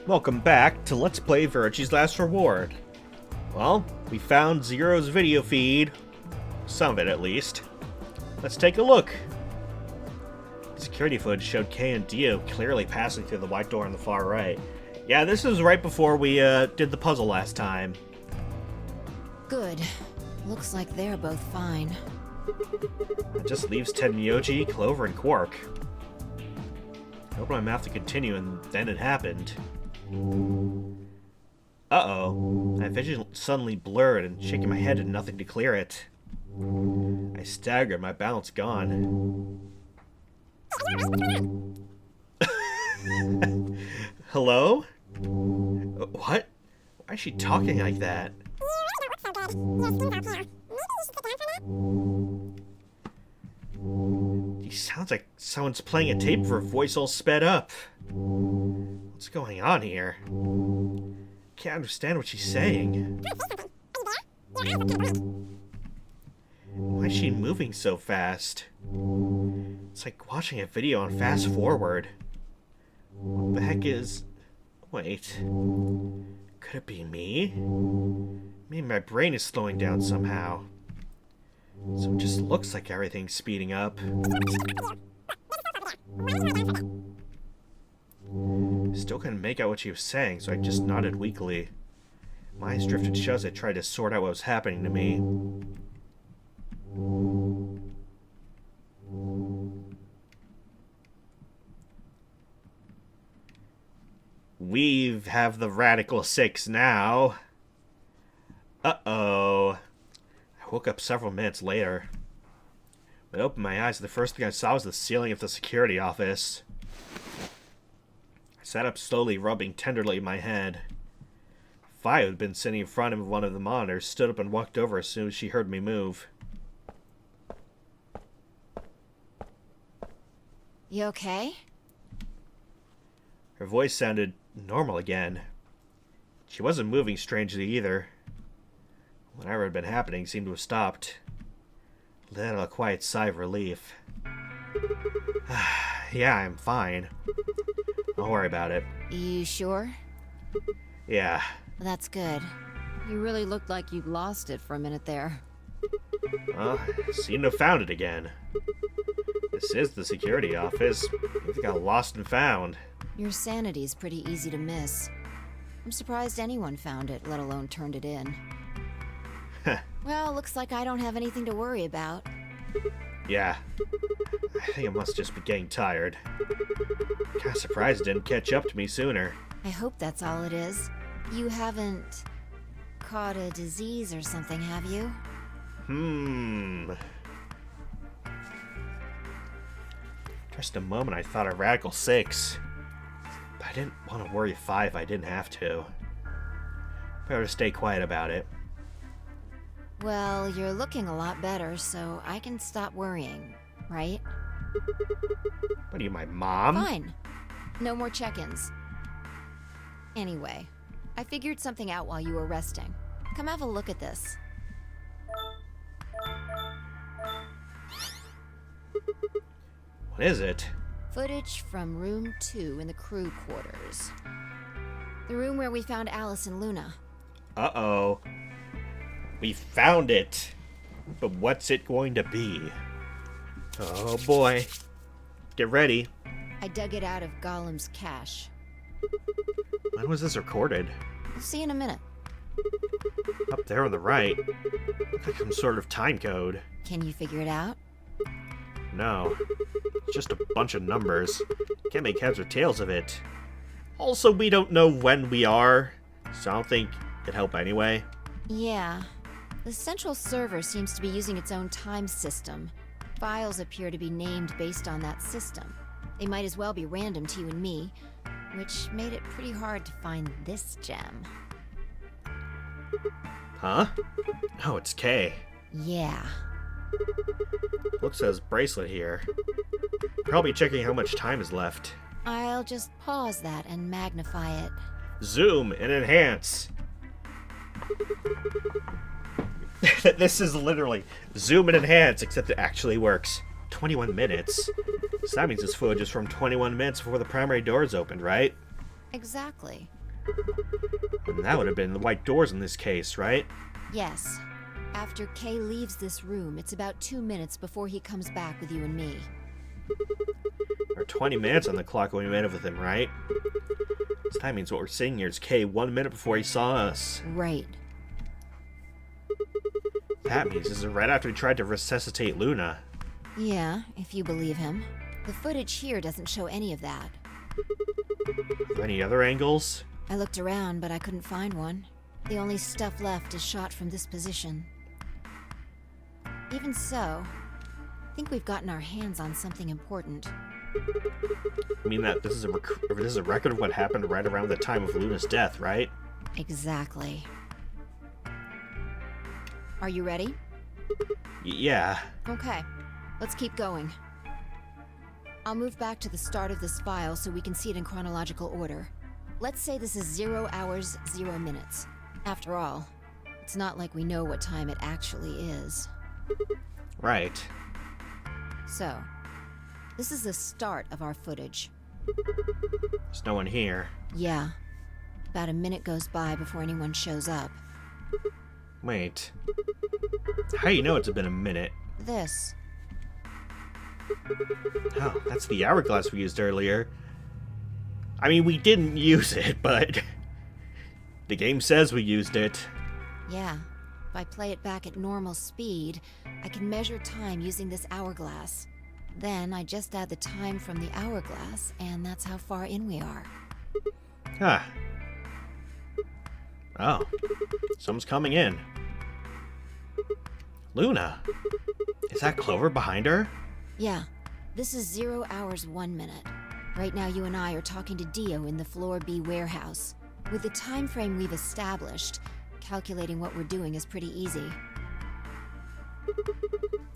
Welcome back to Let's Play Virtue's Last Reward. Well, we found Zero's video feed. Some of it, at least. Let's take a look. Security footage showed Kay and Dio clearly passing through the white door on the far right. Yeah, this is right before we did the puzzle last time. Good. Looks like they're both fine. It just leaves Tenmyoji, Clover, and Quark. I opened my mouth to continue, and then it happened. Uh-oh. My vision suddenly blurred, and shaking my head did nothing to clear it. I staggered, my balance gone. Hello? What? Why is she talking like that? He sounds like someone's playing a tape with her voice all sped up. What's going on here? Can't understand what she's saying. Why is she moving so fast? It's like watching a video on fast forward. What the heck is... Wait. Could it be me? Maybe my brain is slowing down somehow. So it just looks like everything's speeding up. Still couldn't make out what she was saying, so I just nodded weakly. My eyes drifted shut as I tried to sort out what was happening to me. We have the Radical 6 now. Uh-oh. I woke up several minutes later. When I opened my eyes, the first thing I saw was the ceiling of the security office. I sat up slowly, rubbing tenderly my head. Fi, who had been sitting in front of one of the monitors, stood up and walked over as soon as she heard me move. You okay? Her voice sounded normal again. She wasn't moving strangely either. Whatever had been happening seemed to have stopped. Let out a quiet sigh of relief. Yeah, I'm fine. Don't worry about it. You sure? Yeah. That's good. You really looked like you'd lost it for a minute there. Well, I seem to have found it again. This is the security office. It got lost and found. Your sanity's pretty easy to miss. I'm surprised anyone found it, let alone turned it in. Well, looks like I don't have anything to worry about. Yeah. I think I must just be getting tired. Kinda surprised it didn't catch up to me sooner. I hope that's all it is. You haven't caught a disease or something, have you? Just a moment I thought of Radical 6. But I didn't want to worry 5 if I didn't have to. Better stay quiet about it. Well, you're looking a lot better, so I can stop worrying, right? What are you, my mom? Fine. No more check-ins. Anyway, I figured something out while you were resting. Come have a look at this. What is it? Footage from room 2 in the crew quarters. The room where we found Alice and Luna. Uh-oh. We found it. But what's it going to be? Oh boy. Get ready. I dug it out of Gollum's cache. When was this recorded? We'll see in a minute. Up there on the right. Looks like some sort of time code. Can you figure it out? No. It's just a bunch of numbers. Can't make heads or tails of it. Also, we don't know when we are, so I don't think it'd help anyway. Yeah. The central server seems to be using its own time system. Files appear to be named based on that system. They might as well be random to you and me, which made it pretty hard to find this gem. Huh? Oh, it's Kay. Yeah. Looks at his bracelet here. Probably checking how much time is left. I'll just pause that and magnify it. Zoom and enhance. This is literally zoom and enhance, except it actually works. 21 minutes. So that means this footage is from 21 minutes before the primary doors opened, right? Exactly. And that would have been the white doors in this case, right? Yes. After Kay leaves this room, it's about 2 minutes before he comes back with you and me. Or 20 minutes on the clock when we met up with him, right? So that means what we're seeing here is Kay 1 minute before he saw us. Right. That means this is right after he tried to resuscitate Luna. Yeah, if you believe him. The footage here doesn't show any of that. Any other angles? I looked around, but I couldn't find one. The only stuff left is shot from this position. Even so, I think we've gotten our hands on something important. I mean that this is a record of what happened right around the time of Luna's death, right? Exactly. Are you ready? Yeah. Okay, let's keep going. I'll move back to the start of this file so we can see it in chronological order. Let's say this is 0 hours, 0 minutes. After all, it's not like we know what time it actually is. Right. So, this is the start of our footage. There's no one here. Yeah. About a minute goes by before anyone shows up. Wait. How do you know it's been a minute? This. Oh, that's the hourglass we used earlier. I mean, we didn't use it, but the game says we used it. Yeah. If I play it back at normal speed, I can measure time using this hourglass. Then I just add the time from the hourglass, and that's how far in we are. Huh. Oh. Someone's coming in. Luna. Is that Clover behind her? Yeah. This is 0 hours, 1 minute. Right now you and I are talking to Dio in the Floor B warehouse. With the time frame we've established, calculating what we're doing is pretty easy.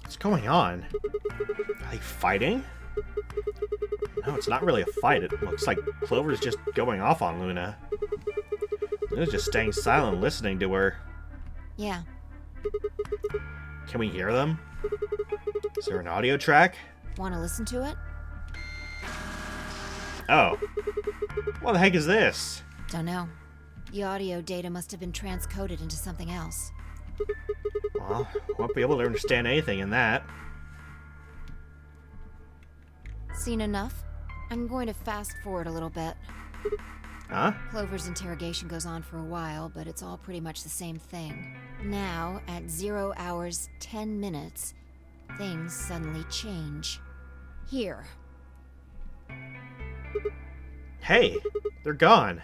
What's going on? Are they fighting? No, it's not really a fight. It looks like Clover's just going off on Luna. Luna's just staying silent, listening to her. Yeah. Can we hear them? Is there an audio track? Want to listen to it? Oh. What the heck is this? Don't know. The audio data must have been transcoded into something else. Well, won't be able to understand anything in that. Seen enough? I'm going to fast forward a little bit. Huh? Clover's interrogation goes on for a while, but it's all pretty much the same thing. Now, at 0 hours, 10 minutes, things suddenly change. Here. Hey, they're gone.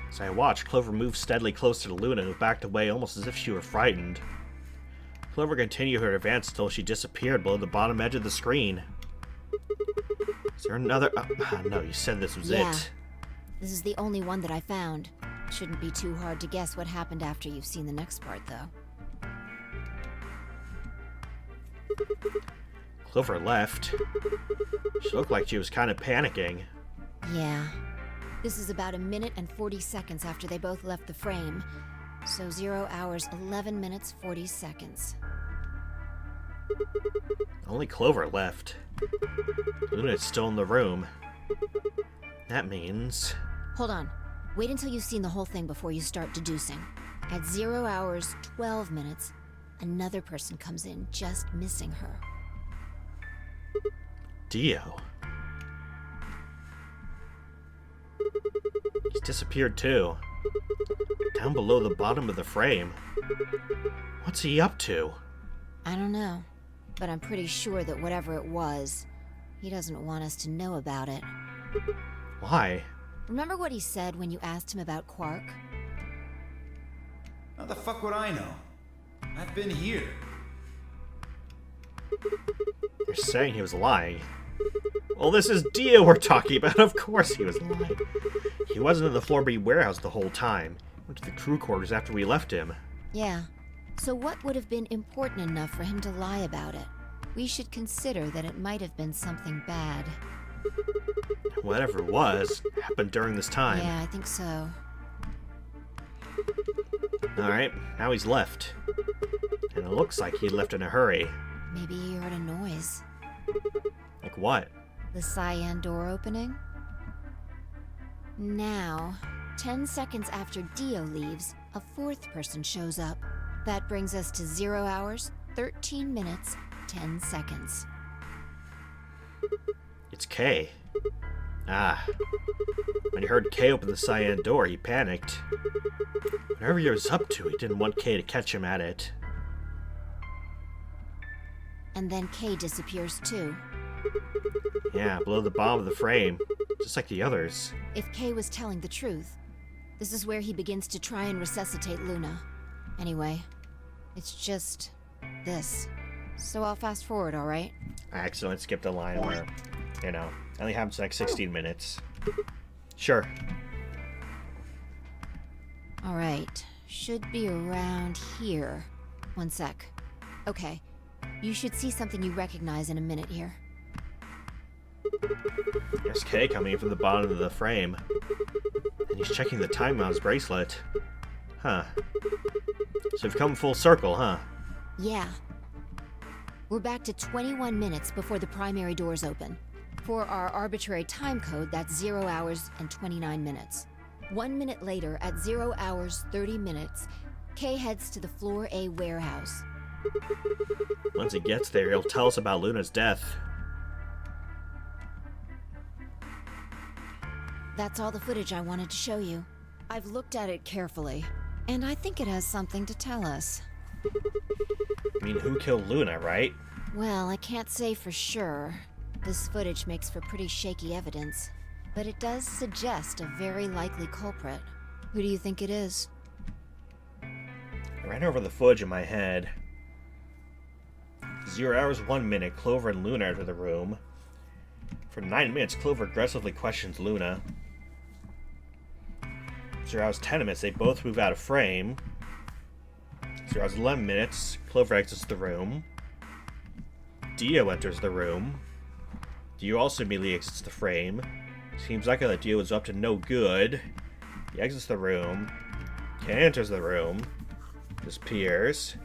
As I watched, Clover moved steadily closer to Luna and backed away almost as if she were frightened. Clover continued her advance until she disappeared below the bottom edge of the screen. Is there another... no, you said this was Yeah. it. This is the only one that I found. Shouldn't be too hard to guess what happened after you've seen the next part, though. Clover left. She looked like she was kind of panicking. Yeah. This is about 1 minute and 40 seconds after they both left the frame. So 0 hours, 11 minutes, 40 seconds. Only Clover left. Luna's still in the room. That means... Hold on. Wait until you've seen the whole thing before you start deducing. At 0 hours, 12 minutes, another person comes in, just missing her. Dio. He's disappeared too. Down below the bottom of the frame. What's he up to? I don't know, but I'm pretty sure that whatever it was, he doesn't want us to know about it. Why? Remember what he said when you asked him about Quark? How the fuck would I know? I've been here. You're saying he was lying. Well, this is Dio we're talking about. Of course he was lying. He wasn't in the Floor B warehouse the whole time. Went to the crew quarters after we left him. Yeah. So what would have been important enough for him to lie about it? We should consider that it might have been something bad. Whatever it was, happened during this time. Yeah, I think so. Alright, now he's left. And it looks like he left in a hurry. Maybe he heard a noise. Like what? The cyan door opening? Now, 10 seconds after Dio leaves, a fourth person shows up. That brings us to 0 hours, 13 minutes, 10 seconds. It's Kay. Ah. When he heard Kay open the cyan door, he panicked. Whatever he was up to, he didn't want Kay to catch him at it. And then Kay disappears too. Yeah, below the bottom of the frame, just like the others. If Kay was telling the truth, this is where he begins to try and resuscitate Luna. Anyway, it's just this. So I'll fast forward, alright? I accidentally skipped a line where, it only happens in like 16 minutes. Sure. Alright, should be around here. One sec. Okay, you should see something you recognize in a minute here. There's Kay coming in from the bottom of the frame. And he's checking the time on his bracelet. Huh. So we've come full circle, huh? Yeah. We're back to 21 minutes before the primary doors open. For our arbitrary time code, that's 0 hours and 29 minutes. 1 minute later, at 0 hours 30 minutes, Kay heads to the Floor A warehouse. Once he gets there, he'll tell us about Luna's death. That's all the footage I wanted to show you. I've looked at it carefully, and I think it has something to tell us. I mean, who killed Luna, right? Well, I can't say for sure. This footage makes for pretty shaky evidence, but it does suggest a very likely culprit. Who do you think it is? I ran over the footage in my head. 0 hours 1 minute, Clover and Luna enter the room. For 9 minutes, Clover aggressively questions Luna. 0 hours 10 minutes, they both move out of frame. 0 hours 11 minutes, Clover exits the room. Dio enters the room. Dio also immediately exits the frame. Seems like that Dio is up to no good. He exits the room. Kay enters the room. Disappears.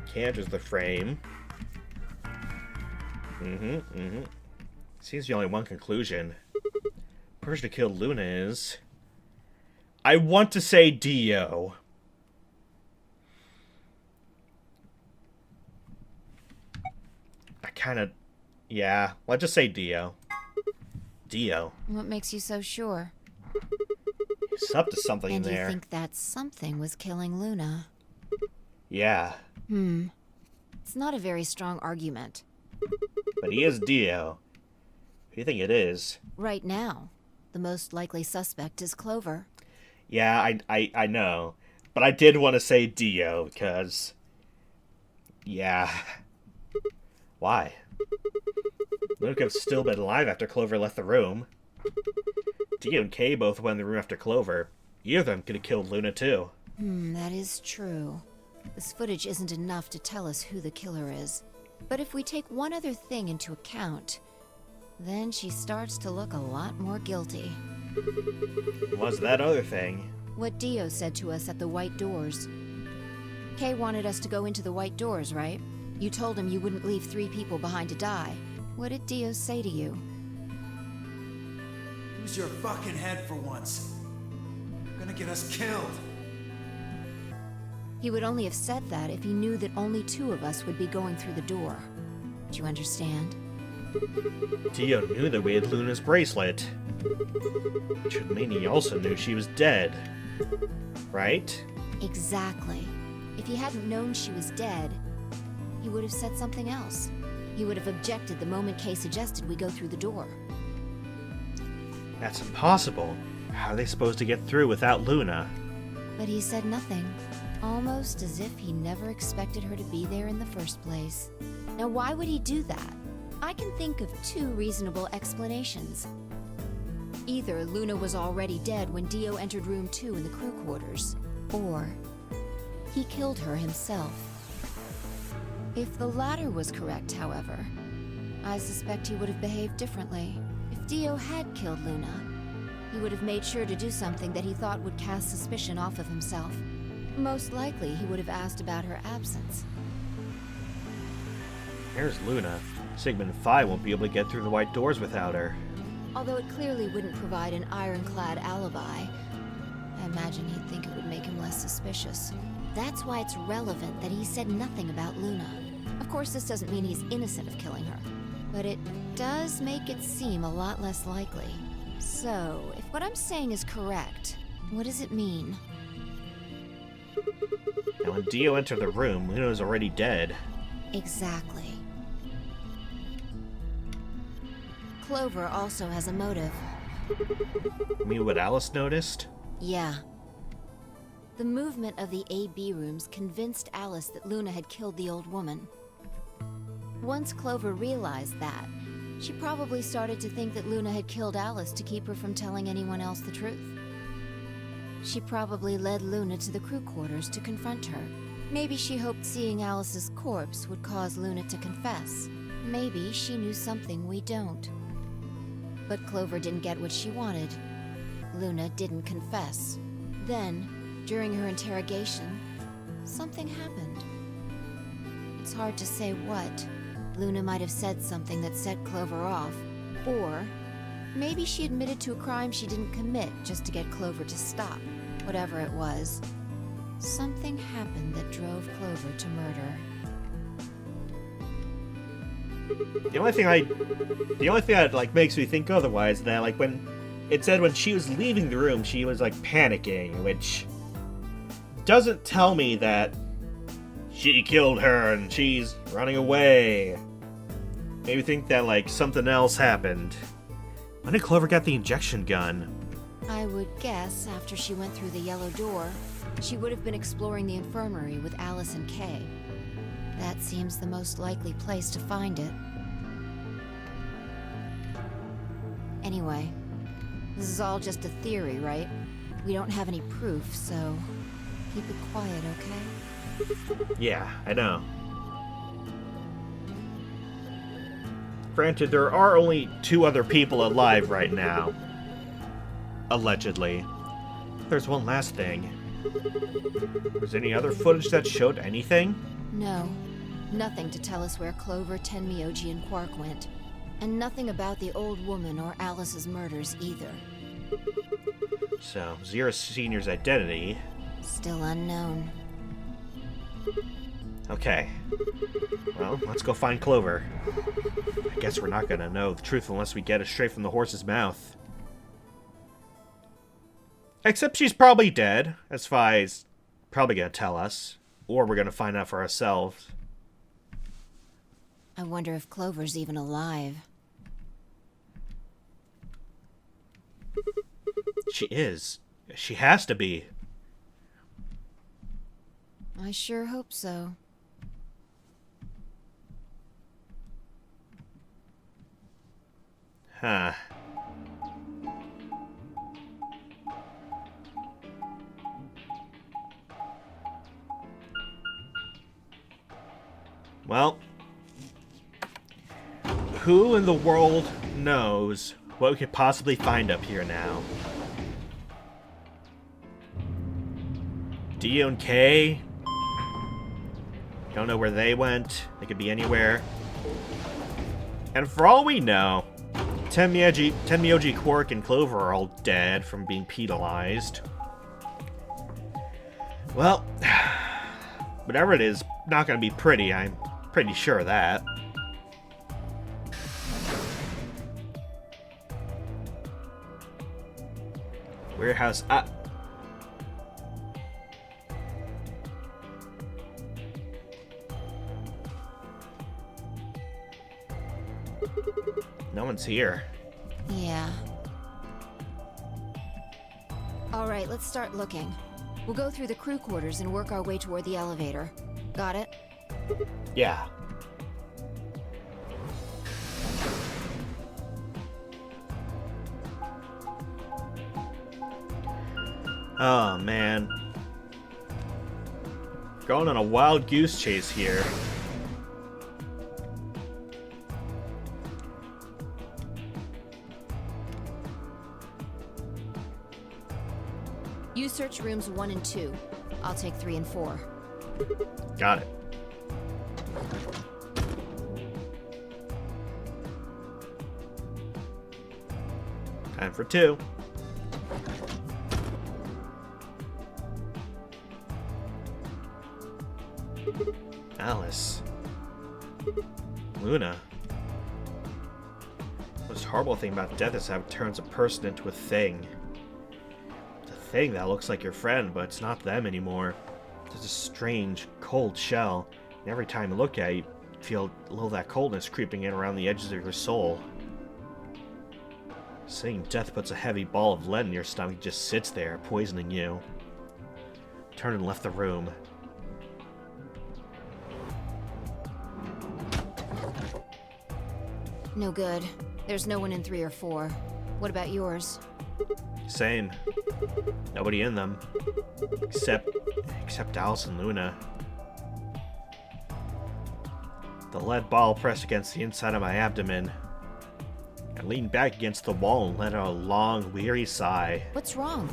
Kay enters the frame. Seems the only one conclusion. The person who killed Luna is... I want to say Dio. I kind of... Yeah, let's just say Dio. Dio. What makes you so sure? He's up to something And there. you think that something was killing Luna? Yeah, It's not a very strong argument. but he is Dio. Who do you think it is? Right now, the most likely suspect is Clover. Yeah, I know. But I did want to say Dio, because... Yeah. Why? Luna could have still been alive after Clover left the room. Dio and Kay both went in the room after Clover. Either of them could have killed Luna, too. That is true. This footage isn't enough to tell us who the killer is. But if we take one other thing into account, then she starts to look a lot more guilty. What's that other thing? What Dio said to us at the White Doors. Kay wanted us to go into the White Doors, right? You told him you wouldn't leave 3 people behind to die. What did Dio say to you? Use your fucking head for once. You're gonna get us killed. He would only have said that if he knew that only 2 of us would be going through the door. Do you understand? Dio knew that we had Luna's bracelet. Which would mean he also knew she was dead. Right? Exactly. If he hadn't known she was dead, he would have said something else. He would have objected the moment Kay suggested we go through the door. That's impossible. How are they supposed to get through without Luna? But he said nothing, almost as if he never expected her to be there in the first place. Now, why would he do that? I can think of 2 reasonable explanations. Either Luna was already dead when Dio entered room 2 in the crew quarters, or he killed her himself. If the latter was correct, however, I suspect he would have behaved differently. If Dio had killed Luna, he would have made sure to do something that he thought would cast suspicion off of himself. Most likely, he would have asked about her absence. Here's Luna. Sigmund Phi won't be able to get through the White Doors without her. Although it clearly wouldn't provide an ironclad alibi, I imagine he'd think it would make him less suspicious. That's why it's relevant that he said nothing about Luna. Of course, this doesn't mean he's innocent of killing her, but it does make it seem a lot less likely. So, if what I'm saying is correct, what does it mean? Now, when Dio entered the room, Luna was already dead. Exactly. Clover also has a motive. You mean what Alice noticed? Yeah. The movement of the AB rooms convinced Alice that Luna had killed the old woman. Once Clover realized that, she probably started to think that Luna had killed Alice to keep her from telling anyone else the truth. She probably led Luna to the crew quarters to confront her. Maybe she hoped seeing Alice's corpse would cause Luna to confess. Maybe she knew something we don't. But Clover didn't get what she wanted. Luna didn't confess. Then, during her interrogation, something happened. It's hard to say what. Luna might have said something that set Clover off, or maybe she admitted to a crime she didn't commit just to get Clover to stop. Whatever it was, something happened that drove Clover to murder. The only thing that like makes me think otherwise is that like when it said when she was leaving the room she was like panicking, which doesn't tell me that she killed her and she's running away. Maybe think that like something else happened. When did Clover get the injection gun? I would guess after she went through the yellow door, she would have been exploring the infirmary with Alice and Kay. That seems the most likely place to find it. Anyway, this is all just a theory, right? We don't have any proof, so keep it quiet, okay? Yeah, I know. Granted, there are only 2 other people alive right now. Allegedly. There's one last thing. Was any other footage that showed anything? No. Nothing to tell us where Clover, Tenmyoji, and Quark went. And nothing about the old woman or Alice's murders either. So, Zero Senior's identity... Still unknown. Okay. Well, let's go find Clover. I guess we're not gonna know the truth unless we get it straight from the horse's mouth. Except she's probably dead, as Fi's probably gonna tell us. Or we're gonna find out for ourselves. I wonder if Clover's even alive. She is. She has to be. I sure hope so. Huh. Well, who in the world knows what we could possibly find up here now? Dio and Kay? Don't know where they went. They could be anywhere. And for all we know, Tenmyoji, Quark, and Clover are all dead from being penalized. Well, whatever it is, not going to be pretty. I'm pretty sure of that. Warehouse up. No one's here. Yeah. Alright, let's start looking. We'll go through the crew quarters and work our way toward the elevator. Got it? Yeah. Oh, man. Going on a wild goose chase here. You search rooms 1 and 2. I'll take 3 and 4. Got it. And for 2. Alice. Luna. The most horrible thing about death is how it turns a person into a thing. It's a thing that looks like your friend, but it's not them anymore. It's just a strange, cold shell. And every time you look at it, you feel a little of that coldness creeping in around the edges of your soul. Seeing death puts a heavy ball of lead in your stomach just sits there, poisoning you. Turned and left the room. No good. There's no one in 3 or 4. What about yours? Same. Nobody in them. Except Alice and Luna. The lead ball pressed against the inside of my abdomen. I leaned back against the wall and let out a long, weary sigh. What's wrong?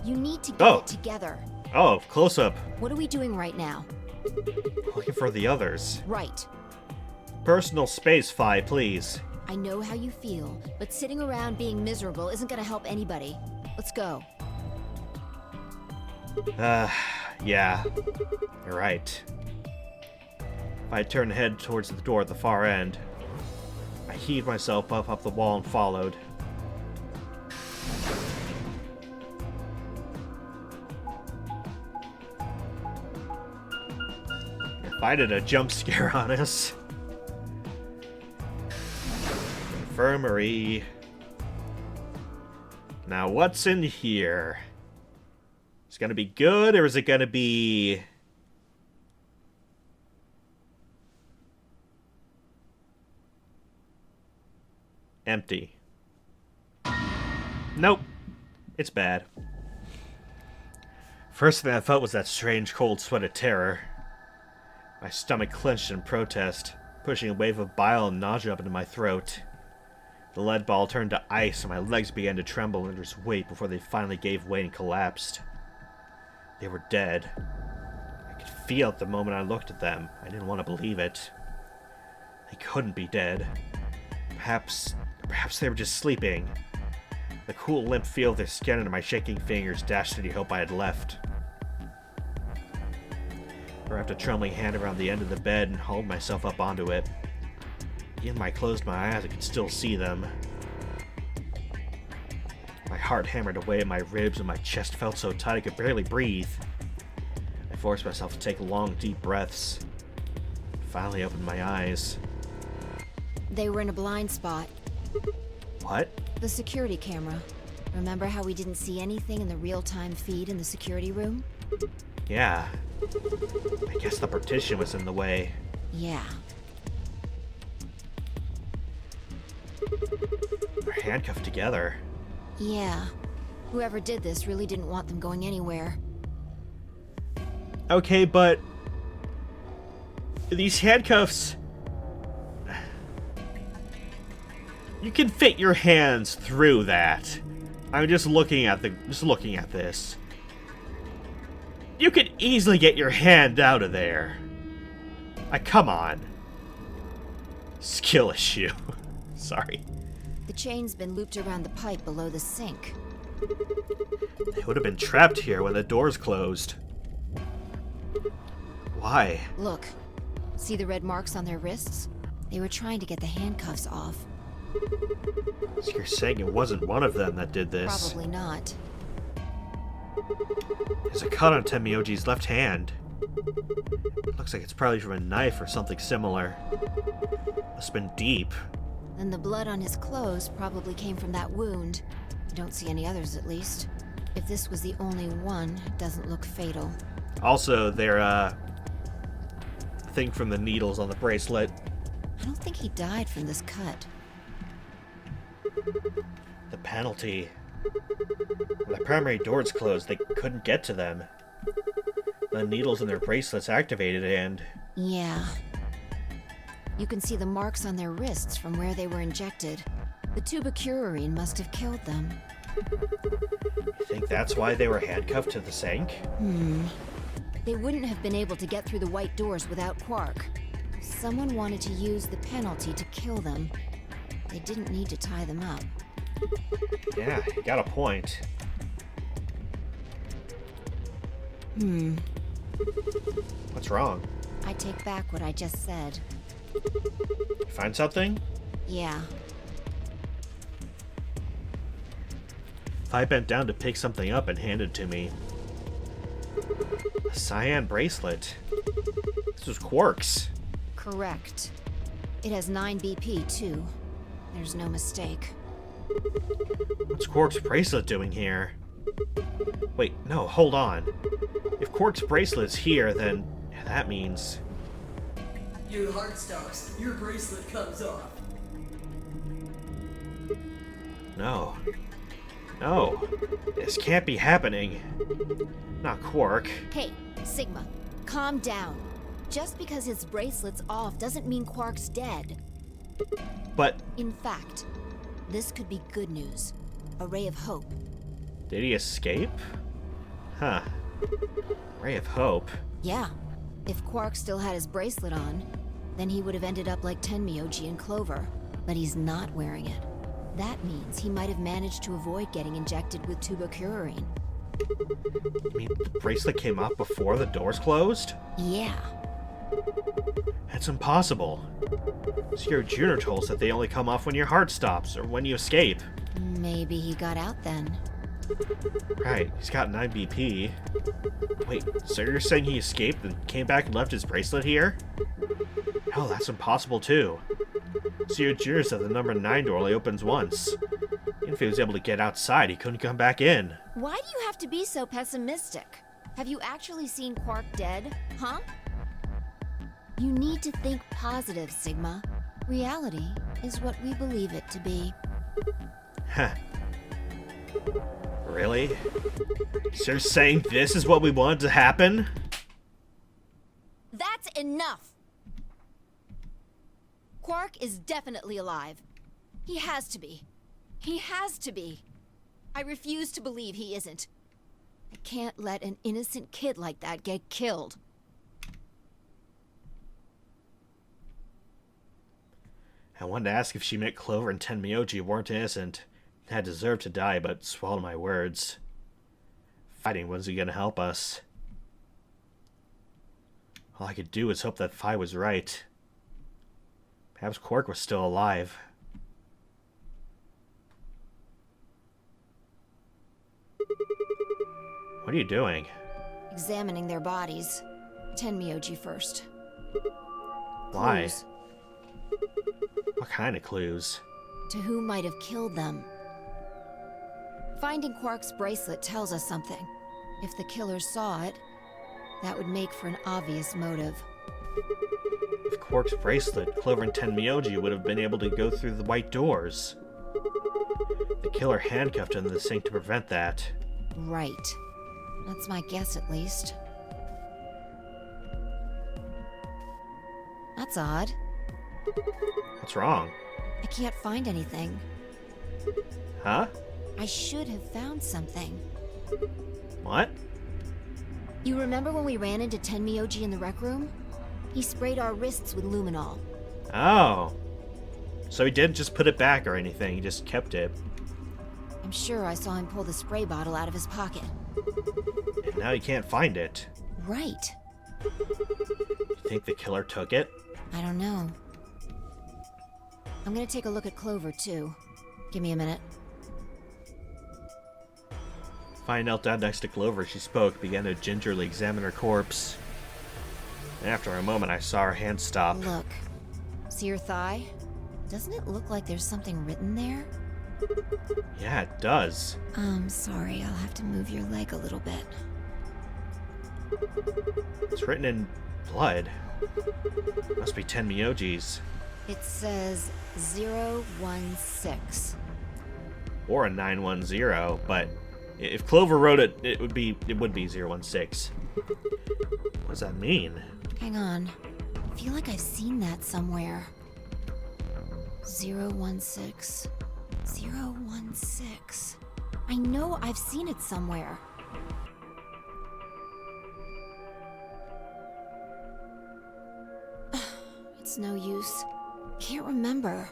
You need to get it together. Oh, close up. What are we doing right now? Looking for the others. Right. Personal space, Fi, please. I know how you feel, but sitting around being miserable isn't gonna help anybody. Let's go. Yeah. You're right. I turned and head towards the door at the far end. I heaved myself up the wall and followed. Invited a jump scare on us. Infirmary. Now what's in here? Is it gonna be good or is it gonna be... empty? Nope. It's bad. First thing I felt was that strange cold sweat of terror. My stomach clenched in protest, pushing a wave of bile and nausea up into my throat. The lead ball turned to ice and my legs began to tremble under its weight before they finally gave way and collapsed. They were dead. I could feel it the moment I looked at them. I didn't want to believe it. They couldn't be dead. Perhaps they were just sleeping. The cool, limp feel of their skin under my shaking fingers dashed any hope I had left. I wrapped a trembling hand around the end of the bed and hauled myself up onto it. Even when I closed my eyes, I could still see them. My heart hammered away at my ribs and my chest felt so tight I could barely breathe. I forced myself to take long, deep breaths. Finally opened my eyes. They were in a blind spot. What? The security camera. Remember how we didn't see anything in the real-time feed in the security room? Yeah. I guess the partition was in the way. Yeah. We're handcuffed together. Yeah. Whoever did this really didn't want them going anywhere. Okay, but... these handcuffs... you can fit your hands through that. I'm just looking at this. You could easily get your hand out of there. Come on. Skill issue. Sorry. The chain's been looped around the pipe below the sink. They would have been trapped here when the doors closed. Why? Look. See the red marks on their wrists? They were trying to get the handcuffs off. So you're saying it wasn't one of them that did this? Probably not. There's a cut on Tenmyoji's left hand. Looks like it's probably from a knife or something similar. Must have been deep. Then the blood on his clothes probably came from that wound. I don't see any others, at least. If this was the only one, it doesn't look fatal. Also, their, thing from the needles on the bracelet. I don't think he died from this cut. The penalty. When the primary doors closed, they couldn't get to them. The needles in their bracelets activated and... Yeah. You can see the marks on their wrists from where they were injected. The tubocurarine must have killed them. You think that's why they were handcuffed to the sink? They wouldn't have been able to get through the white doors without Quark. Someone wanted to use the penalty to kill them. They didn't need to tie them up. Yeah, you got a point. What's wrong? I take back what I just said. You find something? Yeah. I bent down to pick something up and hand it to me. A cyan bracelet. This was Quark's. Correct. It has 9 BP, too. There's no mistake. What's Quark's bracelet doing here? Wait, no, hold on. If Quark's bracelet's here, then that means... You heart stops. Your bracelet comes off. No. No. This can't be happening. Not Quark. Hey, Sigma, calm down. Just because his bracelet's off doesn't mean Quark's dead. But In fact, this could be good news. A ray of hope. did he escape? Huh. Ray of hope. Yeah. If Quark still had his bracelet on, then he would have ended up like Tenmyoji and Clover. But he's not wearing it. That means he might have managed to avoid getting injected with tubocurarine. You mean the bracelet came off before the doors closed? Yeah. That's impossible. Sierra Jr. told us that they only come off when your heart stops or when you escape. Maybe he got out then. Right, he's got 9 BP. Wait, so you're saying he escaped and came back and left his bracelet here? Hell, that's impossible too. Sierra Jr. said the number 9 door only opens once. Even if he was able to get outside, he couldn't come back in. Why do you have to be so pessimistic? Have you actually seen Quark dead, huh? You need to think positive, Sigma. Reality is what we believe it to be. Huh. Really? So you're saying this is what we wanted to happen? That's enough! Quark is definitely alive. He has to be. He has to be. I refuse to believe he isn't. I can't let an innocent kid like that get killed. I wanted to ask if she meant Clover and Tenmyoji weren't innocent, had deserved to die, but swallowed my words. Fighting wasn't gonna help us. All I could do was hope that Phi was right. Perhaps Quark was still alive. What are you doing? Examining their bodies. Tenmyoji first. Why? Clues What kind of clues? to who might have killed them. Finding Quark's bracelet tells us something. If the killers saw it, that would make for an obvious motive. With Quark's bracelet, Clover and Tenmyoji would have been able to go through the white doors. The killer handcuffed him in the sink to prevent that. Right. That's my guess, at least. That's odd. What's wrong? I can't find anything. Huh? I should have found something. What? You remember when we ran into Tenmyoji in the rec room? He sprayed our wrists with luminol. Oh. So he didn't just put it back or anything, he just kept it. I'm sure I saw him pull the spray bottle out of his pocket. And now he can't find it. Right. You think the killer took it? I don't know. I'm gonna take a look at Clover, too. Give me a minute. Phi knelt down next to Clover. She spoke, began to gingerly examine her corpse. And after a moment, I saw her hand stop. Look. See her thigh? Doesn't it look like there's something written there? Yeah, it does. Sorry, I'll have to move your leg a little bit. It's written in blood. Must be Tenmyoji's. It says 016. Or a 910, but if Clover wrote it, it would be 016. What does that mean? Hang on. I feel like I've seen that somewhere. 016. 016. I know I've seen it somewhere. It's no use. Can't remember.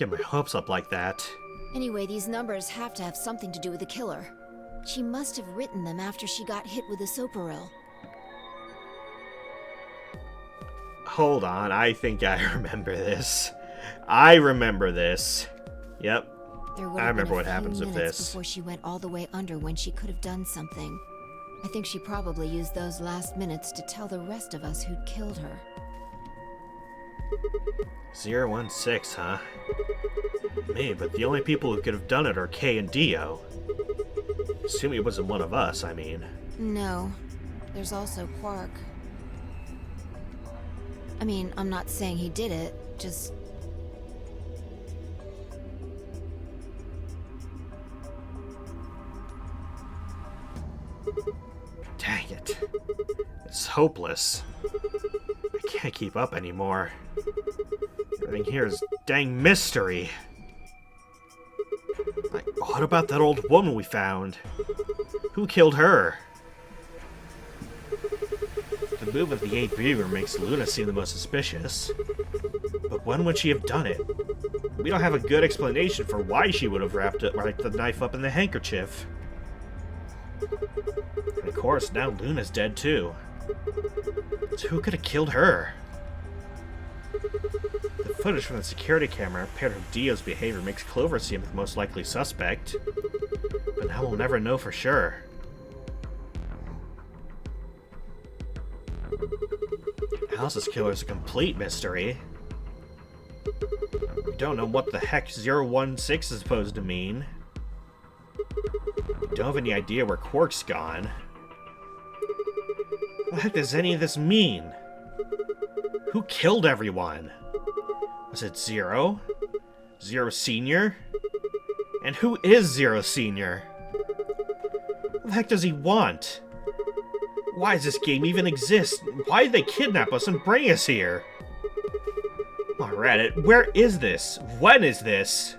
get my hopes up like that. Anyway, these numbers have to have something to do with the killer. She must have written them after she got hit with the Soparil. Hold on, I think I remember this. I remember this. Yep. There would I have been remember a what few happens with minutes this. before she went all the way under when she could have done something. I think she probably used those last minutes to tell the rest of us who'd killed her. 016, huh? Me, but the only people who could have done it are Kay and Dio. Assuming it wasn't one of us, I mean. No. There's also Quark. I mean, I'm not saying he did it, just... Dang it. It's hopeless. I can't keep up anymore. Everything here is dang mystery. Like, what about that old woman we found? Who killed her? The move of the 8 Beaver makes Luna seem the most suspicious. But when would she have done it? We don't have a good explanation for why she would have wrapped the knife up in the handkerchief. And of course, now Luna's dead too. So who could have killed her? The footage from the security camera paired with Dio's behavior makes Clover seem the most likely suspect. But now we'll never know for sure. Alice's killer is a complete mystery. We don't know what the heck 016 is supposed to mean. We don't have any idea where Quark's gone. What the heck does any of this mean? Who killed everyone? Was it Zero? Zero Senior? And who is Zero Senior? What the heck does he want? Why does this game even exist? Why did they kidnap us and bring us here? Oh, Reddit, where is this? When is this?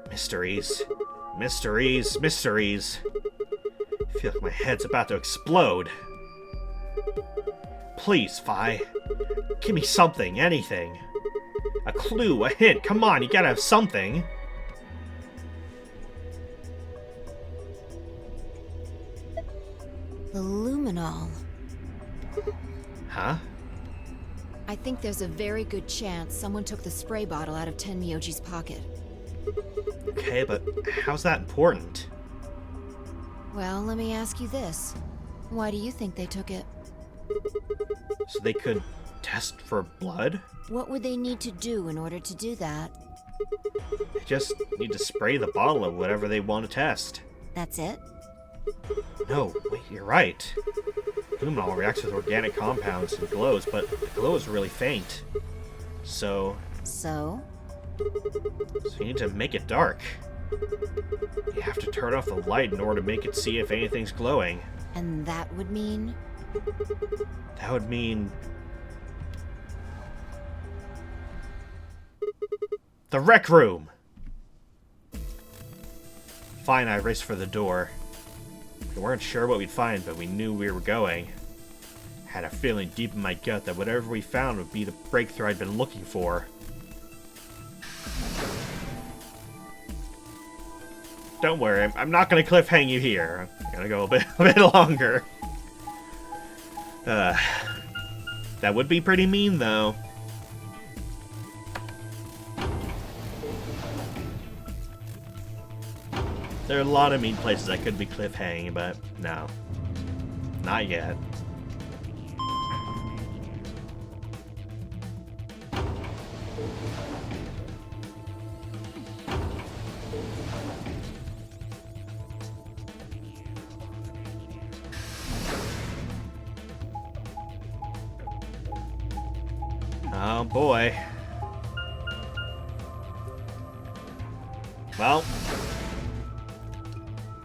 Mysteries. Mysteries. Mysteries. I feel like my head's about to explode. Please, Fi. Give me something, anything. A clue, a hint, come on, you gotta have something. The luminol. Huh? I think there's a very good chance someone took the spray bottle out of Tenmyoji's pocket. Okay, but how's that important? Well, let me ask you this. Why do you think they took it? So they could test for blood? What would they need to do in order to do that? They just need to spray the bottle of whatever they want to test. That's it? No, wait, you're right. Luminol reacts with organic compounds and glows, but the glow is really faint. So So? you need to make it dark. You have to turn off the light in order to make it see if anything's glowing. And that would mean? That would mean... the rec room! Fine, I raced for the door. We weren't sure what we'd find, but we knew we were going. Had a feeling deep in my gut that whatever we found would be the breakthrough I'd been looking for. Don't worry, I'm not gonna cliffhang you here. I'm gonna go a bit longer. That would be pretty mean, though. There are a lot of mean places I could be cliffhanging, but no. Not yet. Oh boy. Well,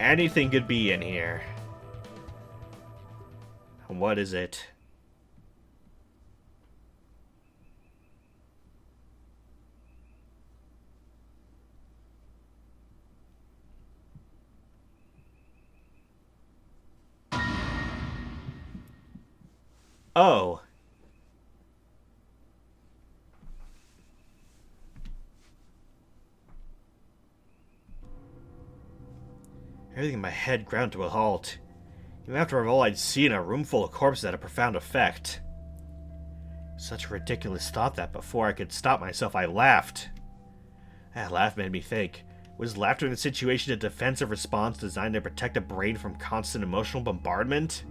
anything could be in here. What is it? Oh. Everything in my head ground to a halt. Even after all I'd seen, a room full of corpses had a profound effect. Such a ridiculous thought that before I could stop myself, I laughed. That laugh made me think. Was laughter in the situation a defensive response designed to protect a brain from constant emotional bombardment?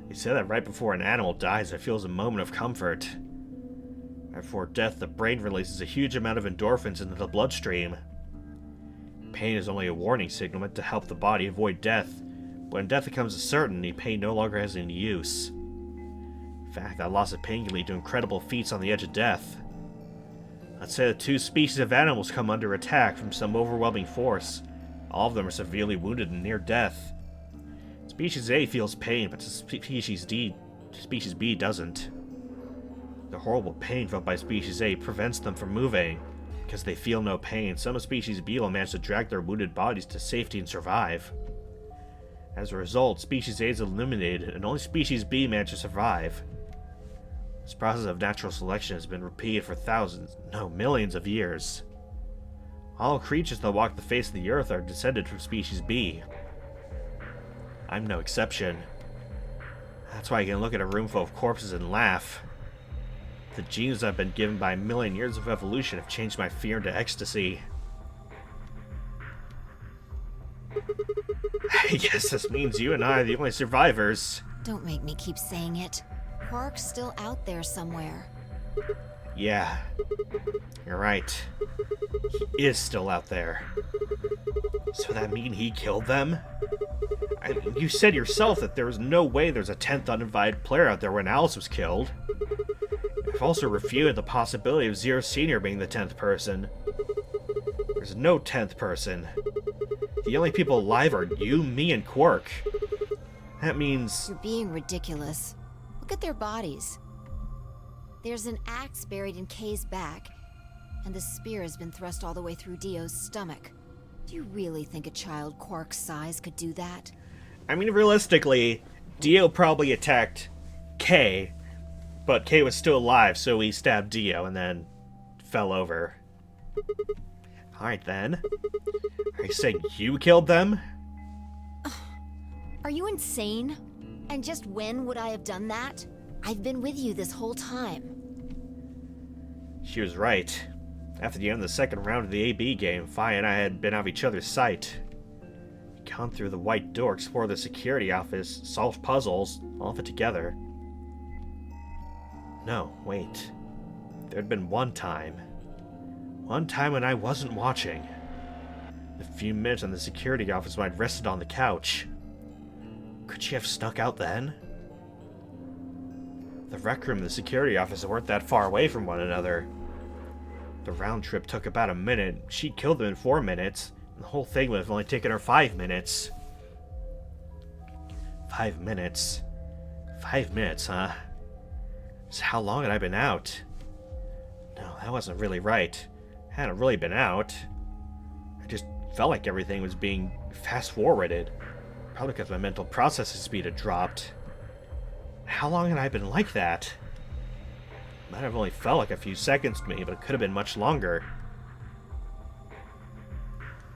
They say that right before an animal dies, it feels a moment of comfort. Right before death, the brain releases a huge amount of endorphins into the bloodstream. Pain is only a warning signal meant to help the body avoid death. When death becomes a certainty, pain no longer has any use. In fact, that loss of pain can lead to incredible feats on the edge of death. Let's say that two species of animals come under attack from some overwhelming force. All of them are severely wounded and near death. Species A feels pain, but Species B doesn't. The horrible pain felt by Species A prevents them from moving. Because they feel no pain, some of Species B will manage to drag their wounded bodies to safety and survive. As a result, Species A is eliminated, and only Species B manages to survive. This process of natural selection has been repeated for millions of years. All creatures that walk the face of the earth are descended from Species B. I'm no exception. That's why I can look at a room full of corpses and laugh. The genes I've been given by a million years of evolution have changed my fear into ecstasy. I guess this means you and I are the only survivors. Don't make me keep saying it. Quark's still out there somewhere. Yeah, you're right. He is still out there. So that mean he killed them? I mean, you said yourself that there was no way there's a 10th uninvited player out there when Alice was killed. I've also refuted the possibility of Zero Senior being the 10th person. There's no 10th person. The only people alive are you, me, and Quark. That means... You're being ridiculous. Look at their bodies. There's an axe buried in Kay's back, and the spear has been thrust all the way through Dio's stomach. Do you really think a child Quark's size could do that? I mean, realistically, Dio probably attacked Kay, but Kay was still alive, so he stabbed Dio and then fell over. Alright then. Are you saying you killed them? Are you insane? And just when would I have done that? I've been with you this whole time. She was right. After the end of the second round of the AB game, Fi and I had been out of each other's sight. We'd gone through the white door, explored the security office, solved puzzles, all of it together. No, wait. There'd been one time. One time when I wasn't watching. The few minutes in the security office when I'd rested on the couch. Could she have snuck out then? The rec room and the security office weren't that far away from one another. The round trip took about a minute. She killed them in 4 minutes. And the whole thing would have only taken her 5 minutes. 5 minutes. 5 minutes, huh? So how long had I been out? No, that wasn't really right. I hadn't really been out. I just felt like everything was being fast-forwarded. Probably because my mental processing speed had dropped. How long had I been like that? It might have only felt like a few seconds to me, but it could have been much longer.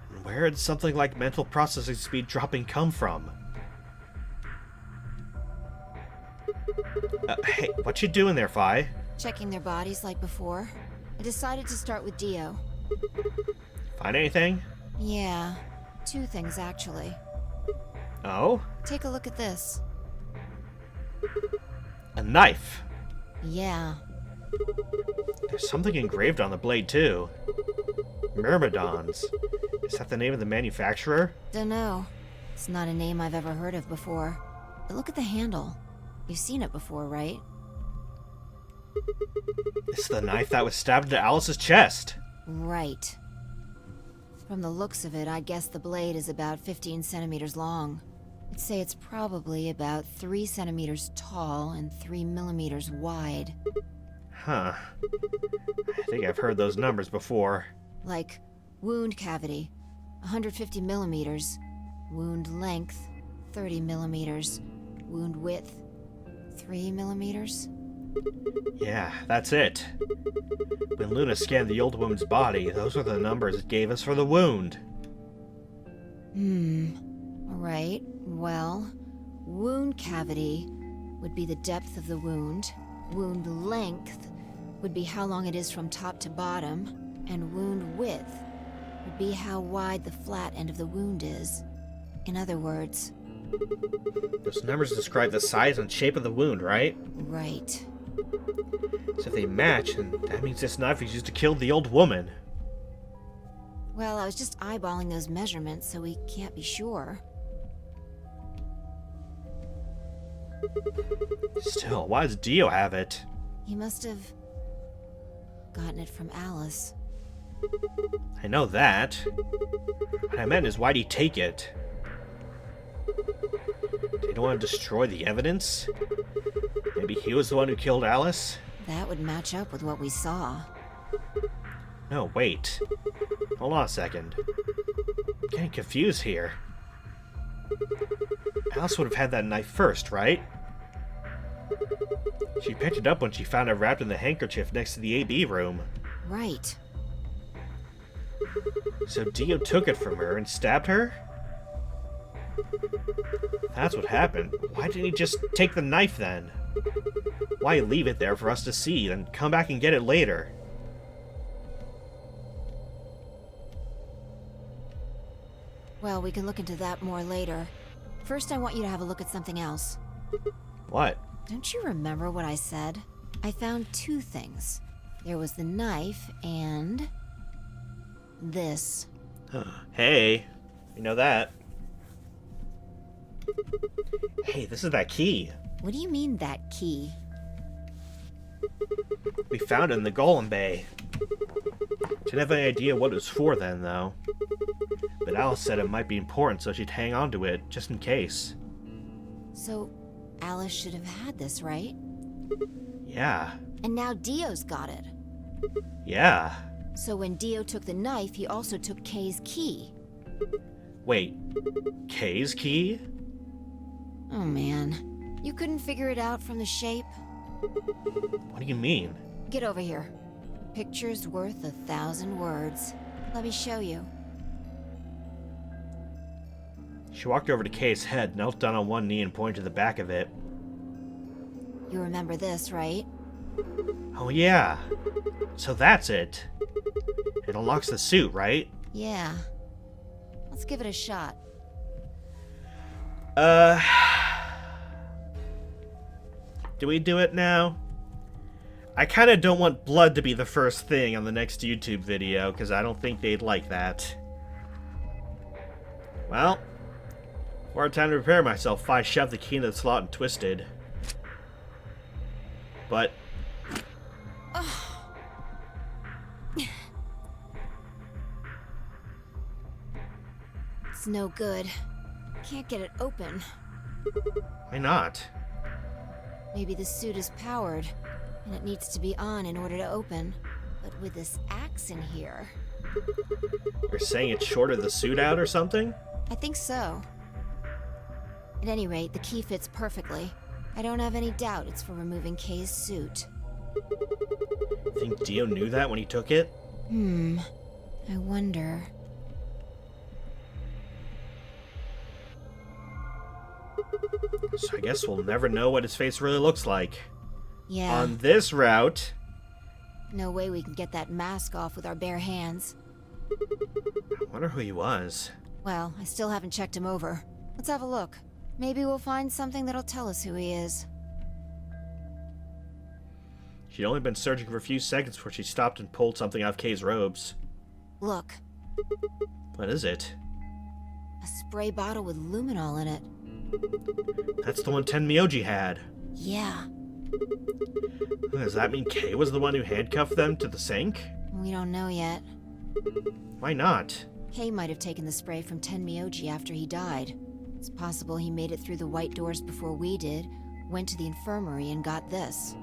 And where did something like mental processing speed dropping come from? Hey, what you doing there, Fi? Checking their bodies like before. I decided to start with Dio. Find anything? Yeah, 2 things actually. Oh? Take a look at this. A knife. Yeah. There's something engraved on the blade, too. Myrmidons. Is that the name of the manufacturer? Dunno. It's not a name I've ever heard of before. But look at the handle. You've seen it before, right? It's the knife that was stabbed into Alice's chest. Right. From the looks of it, I'd guess the blade is about 15 centimeters long. I'd say it's probably about 3 centimeters tall and 3 millimeters wide. Huh. I think I've heard those numbers before. Like, wound cavity, 150 millimeters. Wound length, 30 millimeters. Wound width, 3 millimeters. Yeah, that's it. When Luna scanned the old woman's body, those were the numbers it gave us for the wound. Alright, well, wound cavity would be the depth of the wound. Wound length would be how long it is from top to bottom. And wound width would be how wide the flat end of the wound is. In other words, Those numbers describe the size and shape of the wound, right? right. So if they match, then that means this knife was used to kill the old woman. Well, I was just eyeballing those measurements, so we can't be sure. Still, why does Dio have it? He must have gotten it from Alice. I know that. What I meant is, why'd he take it? They don't want to destroy the evidence? Maybe he was the one who killed Alice? That would match up with what we saw. No, wait. Hold on a second. I'm getting confused here. Alice would have had that knife first, right? She picked it up when she found it wrapped in the handkerchief next to the AB room. Right. So Dio took it from her and stabbed her? That's what happened. Why didn't he just take the knife then? Why leave it there for us to see, then come back and get it later? Well, we can look into that more later. First, I want you to have a look at something else. What? Don't you remember what I said? I found two things. There was the knife and... this. Hey, you know that. Hey, this is that key. What do you mean, that key? We found it in the Golem Bay. Didn't have any idea what it was for then, though. But Alice said it might be important, so she'd hang on to it, just in case. So, Alice should have had this, right? Yeah. And now Dio's got it. Yeah. So when Dio took the knife, he also took Kay's key. Wait. Kay's key? Oh man. You couldn't figure it out from the shape? What do you mean? Get over here. Picture's worth 1,000 words. Let me show you. She walked over to Kay's head, knelt down on one knee, and pointed to the back of it. You remember this, right? Oh yeah. So that's it. It unlocks the suit, right? Yeah. Let's give it a shot. Do we do it now? I kind of don't want blood to be the first thing on the next YouTube video, because I don't think they'd like that. Well, more time to prepare myself. I shoved the key into the slot and twisted. But... It's no good. Can't get it open. why not? Maybe the suit is powered, and it needs to be on in order to open. But with this axe in here... You're saying it shorted the suit out or something? I think so. At any rate, the key fits perfectly. I don't have any doubt it's for removing Kay's suit. Think Dio knew that when he took it? I wonder... So I guess we'll never know what his face really looks like. Yeah, On this route... no way we can get that mask off with our bare hands. I wonder who he was. Well, I still haven't checked him over. Let's have a look. Maybe we'll find something that'll tell us who he is. She'd only been searching for a few seconds before she stopped and pulled something out of Kay's robes. Look, What is it? a spray bottle with luminol in it. That's the one Tenmyoji had. Yeah, Does that mean Kay was the one who handcuffed them to the sink? we don't know yet. Why not? Kay might have taken the spray from Tenmyoji after he died. It's possible he made it through the white doors before we did, went to the infirmary and got this.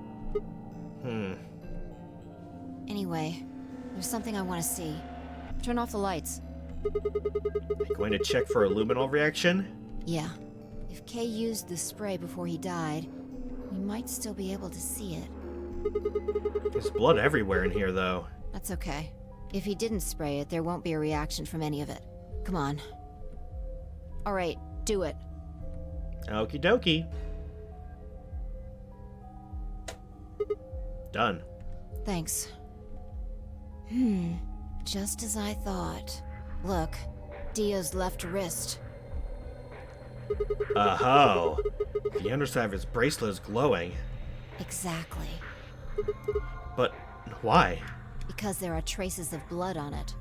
Anyway, there's something I want to see. Turn off the lights. Going to check for a luminol reaction? Yeah. If Kay used the spray before he died, we might still be able to see it. There's blood everywhere in here, though. That's okay. If he didn't spray it, there won't be a reaction from any of it. Come on. Alright, do it. Okie dokie. Done. Thanks. Just as I thought. Look, Dio's left wrist. Oh. The underside of his bracelet is glowing. Exactly. But why? Because there are traces of blood on it.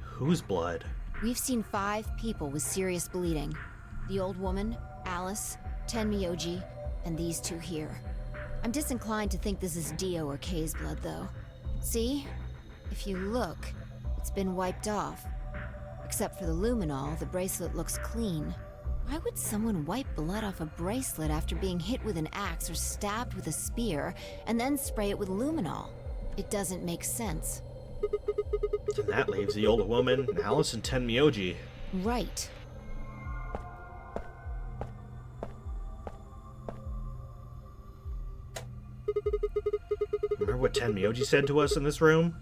Whose blood? We've seen 5 people with serious bleeding. The old woman, Alice, Tenmyoji, and these 2 here. I'm disinclined to think this is Dio or Kay's blood, though. See? If you look, it's been wiped off. Except for the luminol, the bracelet looks clean. Why would someone wipe blood off a bracelet after being hit with an axe or stabbed with a spear, and then spray it with luminol? It doesn't make sense. And that leaves the old woman, Alice, and Tenmyoji. Right. Remember what Tenmyoji said to us in this room?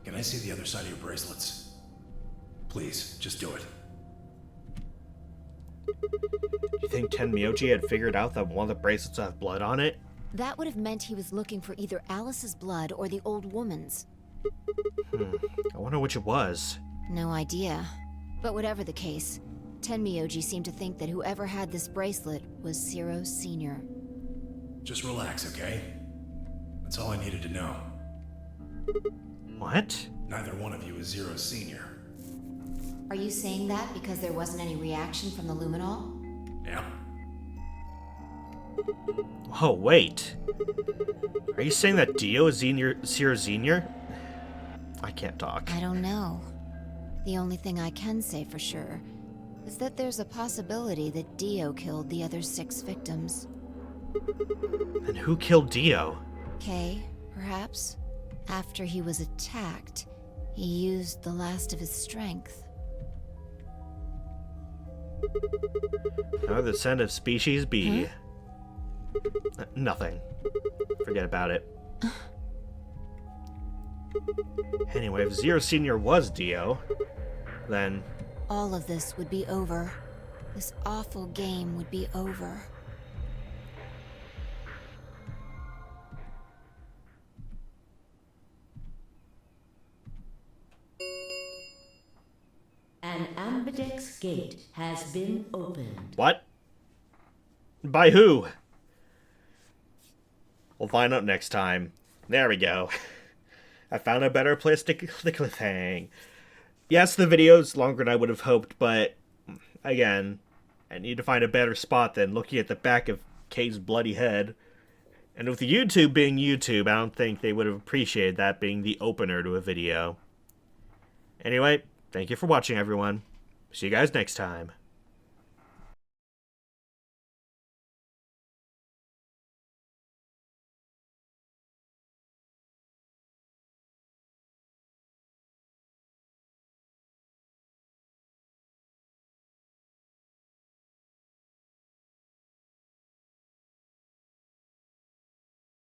Can I see the other side of your bracelets? Please, just do it. Do you think Tenmyoji had figured out that one of the bracelets have blood on it? That would have meant he was looking for either Alice's blood or the old woman's. I wonder which it was. No idea. But whatever the case, Tenmyoji seemed to think that whoever had this bracelet was Zero Sr. Just relax, okay? That's all I needed to know. What? Neither one of you is Zero Senior. Are you saying that because there wasn't any reaction from the luminol? Yeah? Oh, wait. Are you saying that Dio is Zero Senior? I can't talk. I don't know. The only thing I can say for sure is that there's a possibility that Dio killed the other 6 victims. And who killed Dio? Kay, perhaps? After he was attacked, he used the last of his strength. How would the scent of species be? Nothing. Forget about it. Anyway, if Zero Senior was Dio, then... All of this would be over. This awful game would be over. An ambidex gate has been opened. What? By who? We'll find out next time. There we go. I found a better place to cliffhang. Yes, the video's longer than I would have hoped, but again, I need to find a better spot than looking at the back of Kay's bloody head. And with YouTube being YouTube, I don't think they would have appreciated that being the opener to a video. Anyway, thank you for watching, everyone. See you guys next time.